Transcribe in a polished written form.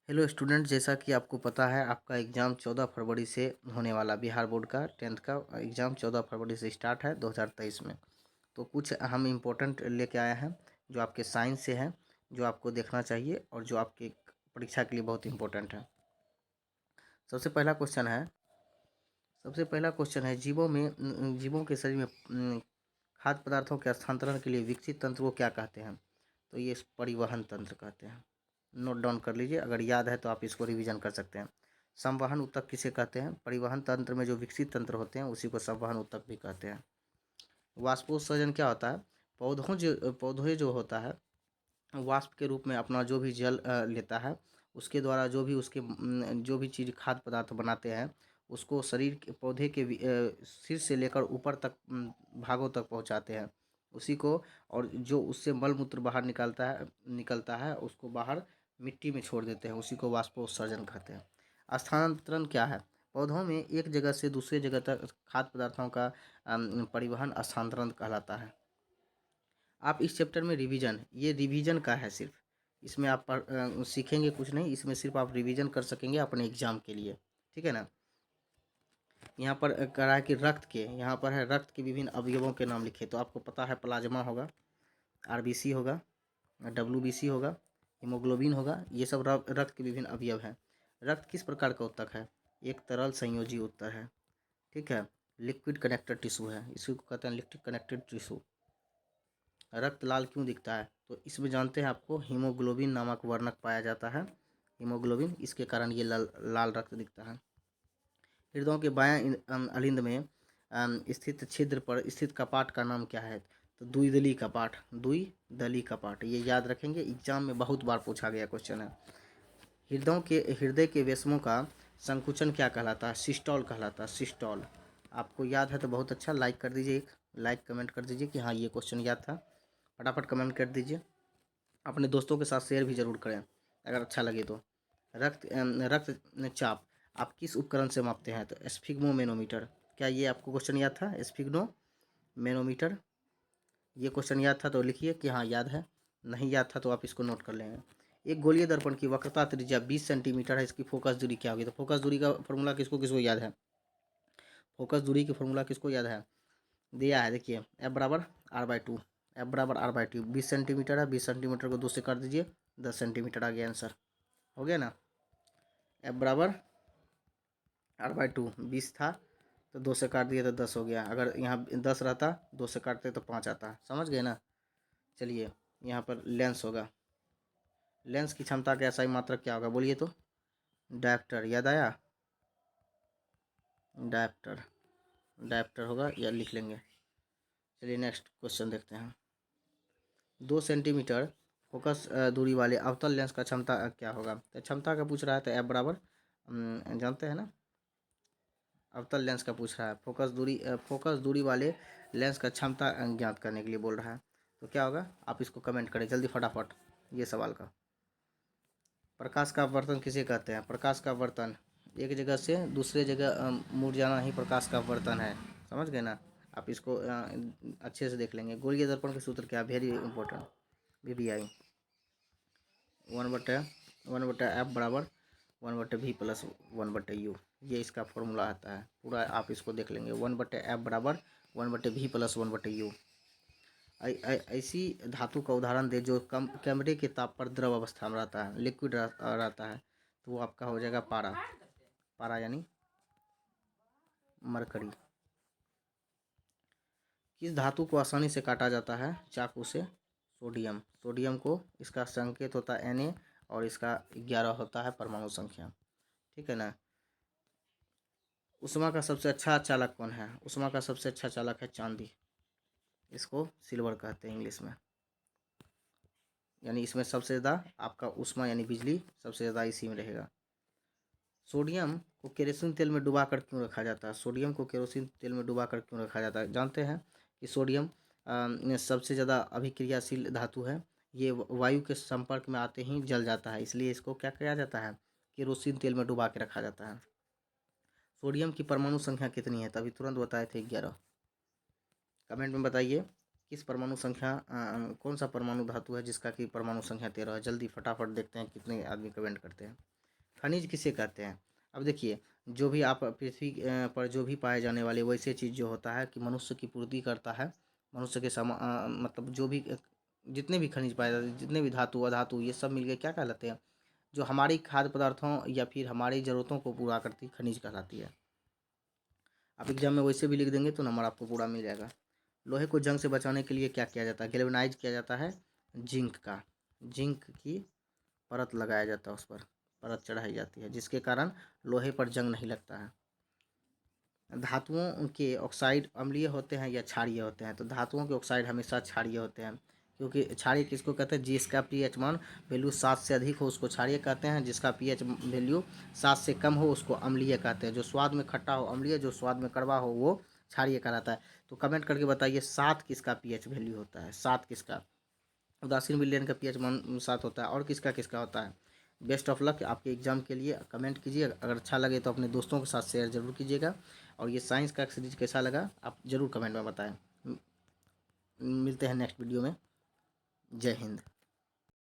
Hello student, जैसा कि आपको पता है आपका एग्ज़ाम 14 फरवरी से होने वाला बिहार बोर्ड का 10th का एग्ज़ाम 14 फरवरी से स्टार्ट है 2023 में। तो कुछ हम इम्पोर्टेंट लेके आए हैं जो आपके साइंस से हैं, जो आपको देखना चाहिए और जो आपके परीक्षा के लिए बहुत इंपॉर्टेंट है। सबसे पहला क्वेश्चन है जीवों के शरीर में खाद्य पदार्थों के स्थानांतरण के लिए विकसित तंत्र को क्या कहते हैं? तो ये परिवहन तंत्र कहते हैं। नोट डाउन कर लीजिए, अगर याद है तो आप इसको रिवीजन कर सकते हैं। संवहन ऊतक किसे कहते हैं? परिवहन तंत्र में जो विकसित तंत्र होते हैं उसी को संवहन ऊतक भी कहते हैं। वाष्पोत्सर्जन क्या होता है? पौधे जो होता है वाष्प के रूप में अपना जो भी जल लेता है, उसके द्वारा जो भी चीज़ खाद्य पदार्थ बनाते हैं उसको शरीर के पौधे के सिर से लेकर ऊपर तक भागों तक पहुंचाते हैं उसी को। और जो उससे मल मूत्र बाहर निकलता है उसको बाहर मिट्टी में छोड़ देते हैं, उसी को वाष्पोत्सर्जन कहते हैं। स्थानांतरण क्या है? पौधों में एक जगह से दूसरे जगह तक खाद्य पदार्थों का परिवहन स्थानांतरण कहलाता है। आप इस चैप्टर में ये रिवीजन का है सिर्फ, इसमें आप सीखेंगे कुछ नहीं, इसमें सिर्फ आप रिवीजन कर सकेंगे अपने एग्जाम के लिए, ठीक है ना। यहाँ पर कह है कि यहाँ पर है रक्त के विभिन्न अवयवों के नाम लिखे, तो आपको पता है प्लाज्मा होगा, आरबीसी होगा, डब्ल्यूबीसी होगा, हीमोग्लोबिन होगा, ये सब रक्त के विभिन्न अवयव हैं। रक्त किस प्रकार का ऊतक है? एक तरल संयोजी ऊतक है, ठीक है। लिक्विड कनेक्टेड टिश्यू है, इसी को कहते हैं लिक्विड कनेक्टेड टिश्यू। रक्त लाल क्यों दिखता है? तो इसमें जानते हैं आपको हीमोग्लोबिन नामक वर्णक पाया जाता है, हीमोग्लोबिन, इसके कारण ये लाल रक्त दिखता है। हृदयों के बायां अलिंद में स्थित छिद्र पर स्थित कपाट का नाम क्या है? तो द्विदली कपाट, ये याद रखेंगे, एग्जाम में बहुत बार पूछा गया क्वेश्चन है। हृदय के वेशमों का संकुचन क्या कहलाता है? सिस्टोल कहलाता है, सिस्टोल। आपको याद है तो बहुत अच्छा, लाइक कर दीजिए, एक लाइक कमेंट कर दीजिए कि हाँ ये क्वेश्चन याद था। फटाफट कमेंट कर दीजिए, अपने दोस्तों के साथ शेयर भी ज़रूर करें अगर अच्छा लगे तो। रक्तचाप आप किस उपकरण से मापते हैं? तो स्फिग्मोमेनोमीटर। क्या ये आपको क्वेश्चन याद था? स्फिग्मोमेनोमीटर, ये क्वेश्चन याद था तो लिखिए कि हाँ याद है, नहीं याद था तो आप इसको नोट कर लेंगे। एक गोलीय दर्पण की वक्रता त्रिज्या 20 सेंटीमीटर है, इसकी फोकस दूरी क्या होगी? तो फोकस दूरी का फॉर्मूला किसको किसको याद है? फोकस दूरी की फॉर्मूला किसको याद है? दिया है, देखिए F = R/2, F = R/2, 20 centimetre है, 20 सेंटीमीटर को 2 से काट दीजिए, 10 सेंटीमीटर आ गया आंसर, हो गया ना। F = R/2, 20 था तो 2 से काट दिए तो 10 हो गया, अगर यहाँ 10 रहता 2 से काटते तो 5 आता, समझ गए ना। चलिए, यहाँ पर लेंस होगा, लेंस की क्षमता का SI मात्रक क्या होगा? बोलिए तो। डायप्टर, याद आया? डायप्टर होगा, या लिख लेंगे। चलिए नेक्स्ट क्वेश्चन देखते हैं। 2 सेंटीमीटर फोकस दूरी वाले अवतल लेंस का क्षमता क्या होगा? तो क्षमता का पूछ रहा है तो F = जानते हैं ना, अवतल लेंस का पूछ रहा है, फोकस दूरी वाले लेंस का क्षमता ज्ञात करने के लिए बोल रहा है, तो क्या होगा? आप इसको कमेंट करें जल्दी फटाफट ये सवाल का। प्रकाश का अपवर्तन किसे कहते हैं? प्रकाश का अपवर्तन एक जगह से दूसरे जगह मुड़ जाना ही प्रकाश का अपवर्तन है, समझ गए ना। आप इसको अच्छे से देख लेंगे। गोलीय दर्पण के सूत्र क्या? Very important, VBI 1/F = 1/V+1/U, ये इसका फॉर्मूला आता है पूरा, आप इसको देख लेंगे। 1/F = 1/V+1/U। ऐसी धातु का उदाहरण दे जो कैमरे के ताप पर द्रव अवस्था में रहता है, लिक्विड रहता है, तो वो आपका हो जाएगा पारा यानी मरकरी। किस धातु को आसानी से काटा जाता है चाकू से? सोडियम को, इसका संकेत होता है Na और इसका 11 होता है परमाणु संख्या, ठीक है ना। उष्मा का सबसे अच्छा चालक कौन है? उष्मा का सबसे अच्छा चालक है चांदी, इसको सिल्वर कहते हैं इंग्लिश में, यानी इसमें सबसे ज़्यादा आपका उष्मा यानी बिजली सबसे ज़्यादा इसी में रहेगा। सोडियम को केरोसिन तेल में डुबा कर क्यों रखा जाता है? सोडियम को केरोसिन तेल में डुबा कर क्यों रखा जाता है? जानते हैं कि सोडियम सबसे ज़्यादा अभिक्रियाशील धातु है, ये वायु के संपर्क में आते ही जल जाता है, इसलिए इसको क्या किया जाता है? केरोसिन तेल में डुबा के रखा जाता है। सोडियम की परमाणु संख्या कितनी है? तभी तुरंत बताए थे 11। कमेंट में बताइए किस परमाणु संख्या कौन सा परमाणु धातु है जिसका कि परमाणु संख्या 13 है? जल्दी फटाफट देखते हैं कितने आदमी कमेंट करते हैं। खनिज किसे कहते हैं? अब देखिए, जो भी आप पृथ्वी पर जो भी पाए जाने वाले वैसे चीज़ जो होता है कि मनुष्य की पूर्ति करता है, मनुष्य के मतलब जो भी जितने भी खनिज पाए जाते हैं, जितने भी धातु अधातु, ये सब मिलके क्या कहलाते हैं? जो हमारी खाद्य पदार्थों या फिर हमारी ज़रूरतों को पूरा करती खनिज कहलाती है। आप एग्जाम में वैसे भी लिख देंगे तो नंबर आपको पूरा मिल जाएगा। लोहे को जंग से बचाने के लिए क्या किया जाता है? गैल्वेनाइज किया जाता है जिंक का, जिंक की परत लगाया जाता है, उस पर परत चढ़ाई जाती है, जिसके कारण लोहे पर जंग नहीं लगता है। धातुओं के ऑक्साइड अम्लीय होते हैं या क्षारीय होते हैं? तो धातुओं के ऑक्साइड हमेशा क्षारीय होते हैं, क्योंकि क्षारीय किसको कहते हैं? जिसका पीएच मान वैल्यू 7 से अधिक हो उसको क्षारीय कहते हैं, जिसका पीएच वैल्यू 7 से कम हो उसको अम्लीय कहते हैं। जो स्वाद में खट्टा हो अम्लीय, जो स्वाद में कड़वा हो वो क्षारीय कहलाता है। तो कमेंट करके बताइए 7 किसका पीएच वैल्यू होता है? 7 किसका? उदासीन विलयन का पीएच मान 7 होता है। और किसका किसका होता है? बेस्ट ऑफ लक आपके एग्जाम के लिए। कमेंट कीजिए, अगर अच्छा लगे तो अपने दोस्तों के साथ शेयर जरूर कीजिएगा। और ये साइंस का सीरीज कैसा लगा आप ज़रूर कमेंट में बताएं। मिलते हैं नेक्स्ट वीडियो में। जय हिंद।